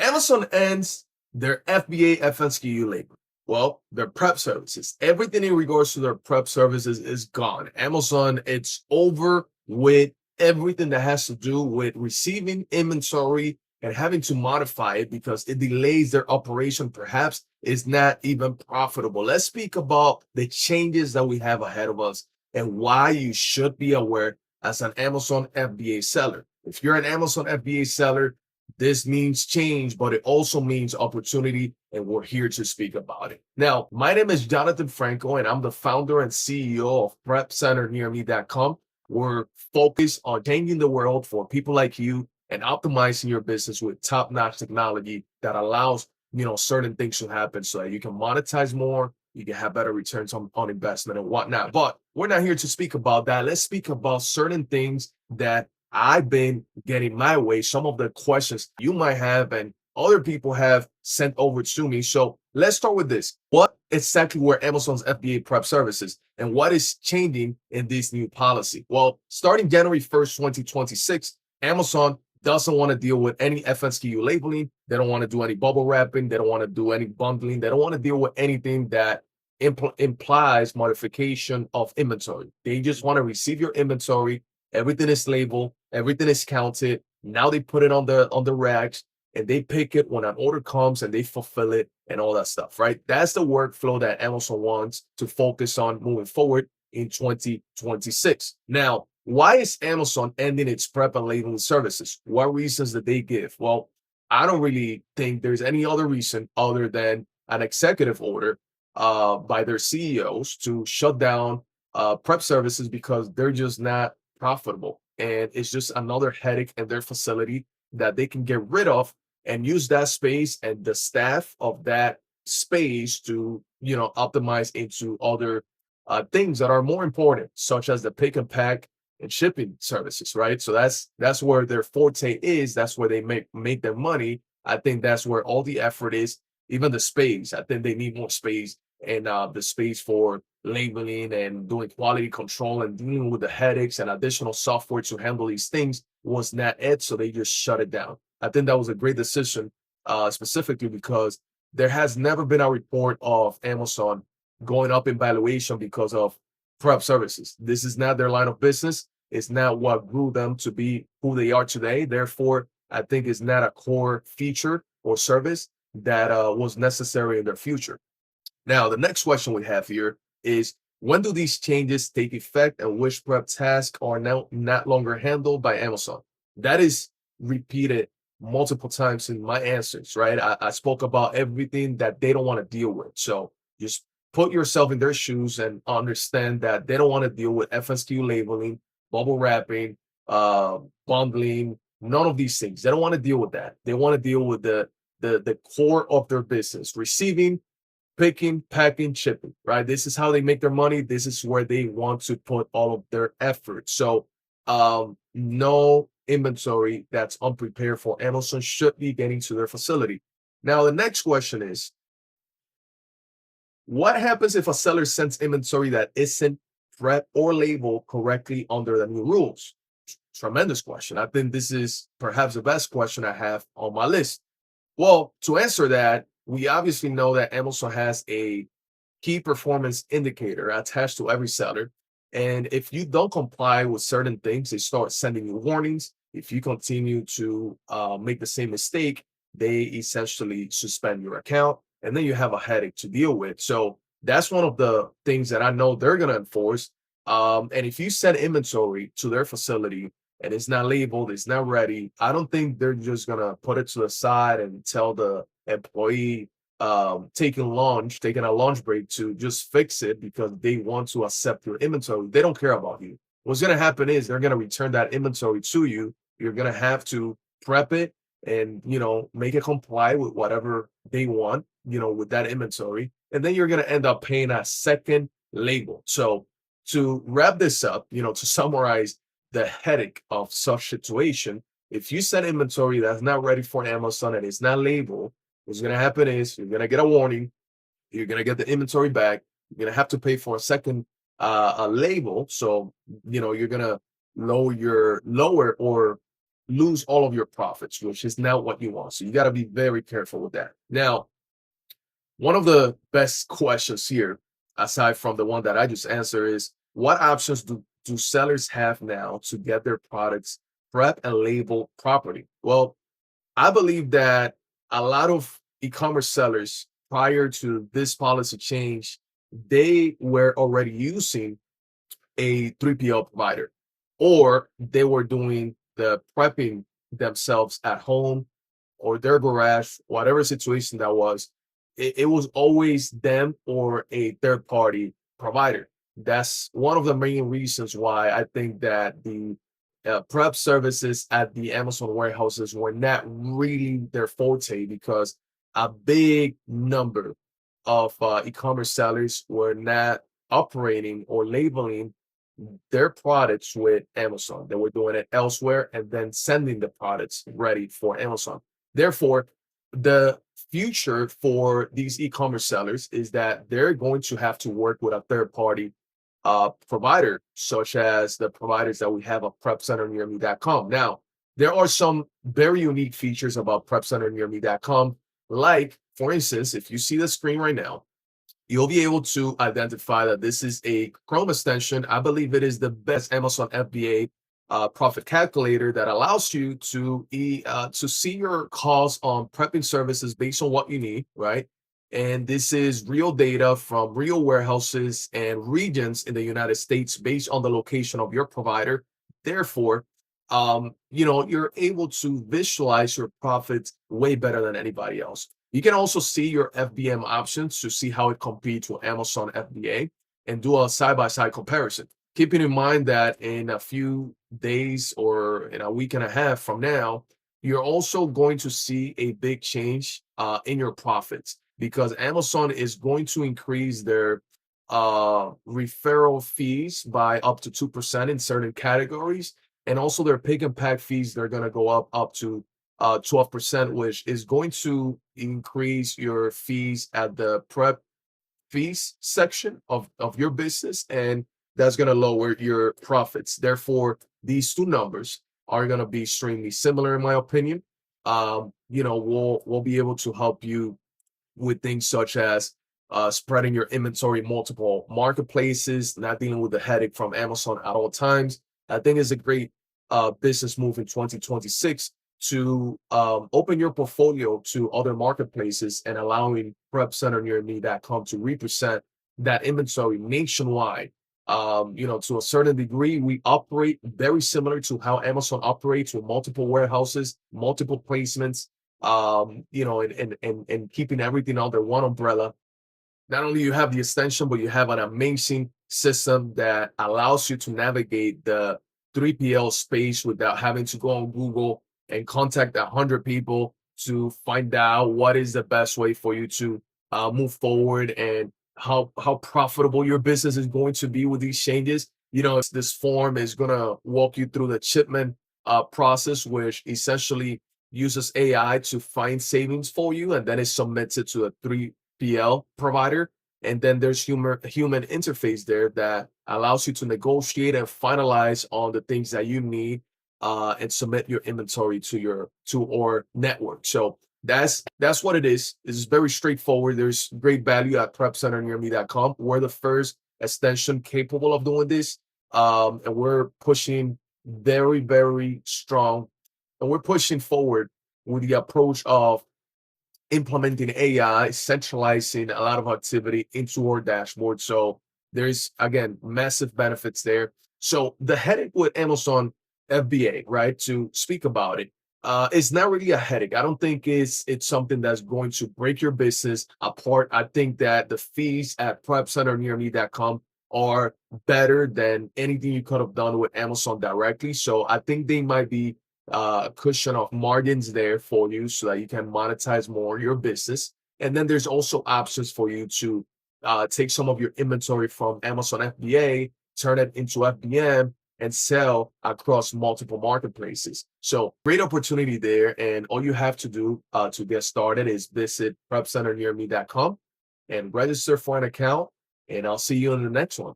Amazon ends their FBA FNSKU label. Well, their prep services, everything in regards to their prep services is gone. Amazon, it's over with everything that has to do with receiving inventory and having to modify it because it delays their operation, perhaps is not even profitable. Let's speak about the changes that we have ahead of us and why you should be aware as an Amazon FBA seller. If you're an Amazon FBA seller, this means change, but it also means opportunity, and we're here to speak about it. Now, my name is Jonathan Franco, and I'm the founder and CEO of PrepCenterNearMe.com. We're focused on changing the world for people like you and optimizing your business with top-notch technology that allows certain things to happen so that you can monetize more, you can have better returns on investment and whatnot. But we're not here to speak about that. Let's speak about certain things that I've been getting my way, some of the questions you might have and other people have sent over to me. So let's start with this. What exactly were Amazon's FBA prep services and what is changing in this new policy? Well, starting January 1st, 2026, Amazon doesn't want to deal with any FNSKU labeling. They don't want to do any bubble wrapping. They don't want to do any bundling. They don't want to deal with anything that implies modification of inventory. They just want to receive your inventory. Everything is labeled, everything is counted. Now they put it on the racks and they pick it when an order comes and they fulfill it and all that stuff, right? That's the workflow that Amazon wants to focus on moving forward in 2026. Now, why is Amazon ending its prep and labeling services? What reasons did they give? Well, I don't really think there's any other reason other than an executive order by their CEOs to shut down prep services because they're just not profitable. And it's just another headache in their facility that they can get rid of and use that space and the staff of that space to, optimize into other things that are more important, such as the pick and pack and shipping services, right? So that's where their forte is. That's where they make their money. I think that's where all the effort is. Even the space, I think they need more space and the space for labeling and doing quality control and dealing with the headaches and additional software to handle these things was not it. So they just shut it down. I think that was a great decision, specifically because there has never been a report of Amazon going up in valuation because of prep services. This is not their line of business. It's not what grew them to be who they are today. Therefore, I think it's not a core feature or service that was necessary in their future. Now, the next question we have here is, when do these changes take effect and which prep tasks are now not longer handled by Amazon? That is repeated multiple times in my answers, right? I spoke about everything that they don't want to deal with. So just put yourself in their shoes and understand that they don't want to deal with FSQ labeling, bubble wrapping, bundling, none of these things. They don't want to deal with that. They want to deal with the core of their business, receiving, picking, packing, shipping, right? This is how they make their money. This is where they want to put all of their effort. So no inventory that's unprepared for Amazon should be getting to their facility. Now, the next question is, what happens if a seller sends inventory that isn't prepped or labeled correctly under the new rules? Tremendous question. I think this is perhaps the best question I have on my list. Well, to answer that, we obviously know that Amazon has a key performance indicator attached to every seller. And if you don't comply with certain things, they start sending you warnings. If you continue to make the same mistake, they essentially suspend your account and then you have a headache to deal with. So that's one of the things that I know they're going to enforce. And if you send inventory to their facility and it's not labeled, it's not ready, I don't think they're just going to put it to the side and tell the employee taking a lunch break to just fix it because they want to accept your inventory. They don't care about you. What's going to happen is they're going to return that inventory to you. You're going to have to prep it and, make it comply with whatever they want, with that inventory. And then you're going to end up paying a second label. So to wrap this up, to summarize the headache of such situation, if you send inventory that's not ready for Amazon and it's not labeled, what's going to happen is you're going to get a warning. You're going to get the inventory back. You're going to have to pay for a second a label. So, you're going to lower or lose all of your profits, which is not what you want. So you got to be very careful with that. Now, one of the best questions here, aside from the one that I just answered, is what options do sellers have now to get their products prep and labeled properly? Well, I believe that a lot of e-commerce sellers prior to this policy change, they were already using a 3PL provider, or they were doing the prepping themselves at home or their garage, whatever situation that was. It was always them or a third party provider. That's one of the main reasons why I think that the prep services at the Amazon warehouses were not really their forte, because a big number of e-commerce sellers were not operating or labeling their products with Amazon. They were doing it elsewhere and then sending the products ready for Amazon. Therefore, the future for these e-commerce sellers is that they're going to have to work with a third party provider, such as the providers that we have at prepcenternearme.com. Now, there are some very unique features about prepcenternearme.com, like, for instance, if you see the screen right now, you'll be able to identify that this is a Chrome extension. I believe it is the best Amazon FBA profit calculator that allows you to see your costs on prepping services based on what you need, right? And this is real data from real warehouses and regions in the United States based on the location of your provider. Therefore, you're able to visualize your profits way better than anybody else. You can also see your FBM options to see how it competes with Amazon FBA and do a side-by-side comparison. Keeping in mind that in a few days or in a week and a half from now, you're also going to see a big change in your profits, because Amazon is going to increase their referral fees by up to 2% in certain categories. And also their pick and pack fees, they're going to go up to 12%, which is going to increase your fees at the prep fees section of your business, and that's going to lower your profits. Therefore, these two numbers are going to be extremely similar, in my opinion. We'll be able to help you with things such as spreading your inventory multiple marketplaces, not dealing with the headache from Amazon at all times. I think it's a great business move in 2026 to open your portfolio to other marketplaces and allowing prepcenternearme.com to represent that inventory nationwide. To a certain degree, we operate very similar to how Amazon operates, with multiple warehouses, multiple placements, and keeping everything under one umbrella. Not only you have the extension, but you have an amazing system that allows you to navigate the 3PL space without having to go on Google and contact 100 people to find out what is the best way for you to move forward, and how profitable your business is going to be with these changes. This form is going to walk you through the shipment process, which essentially uses AI to find savings for you, and then it submits it to a 3PL provider. And then there's human interface there that allows you to negotiate and finalize on the things that you need, and submit your inventory to our network. So that's what it is. It's very straightforward. There's great value at prepcenternearme.com. We're the first extension capable of doing this, and we're pushing very, very strong, and we're pushing forward with the approach of implementing AI, centralizing a lot of activity into our dashboard. So there's, again, massive benefits there. So the headache with Amazon FBA, right, to speak about it, it's not really a headache. I don't think it's something that's going to break your business apart. I think that the fees at prepcenternearme.com are better than anything you could have done with Amazon directly. So I think they might be cushion of margins there for you so that you can monetize more your business. And then there's also options for you to take some of your inventory from Amazon FBA, turn it into FBM, and sell across multiple marketplaces. So great opportunity there. And all you have to do to get started is visit prepcenternearme.com and register for an account. And I'll see you in the next one.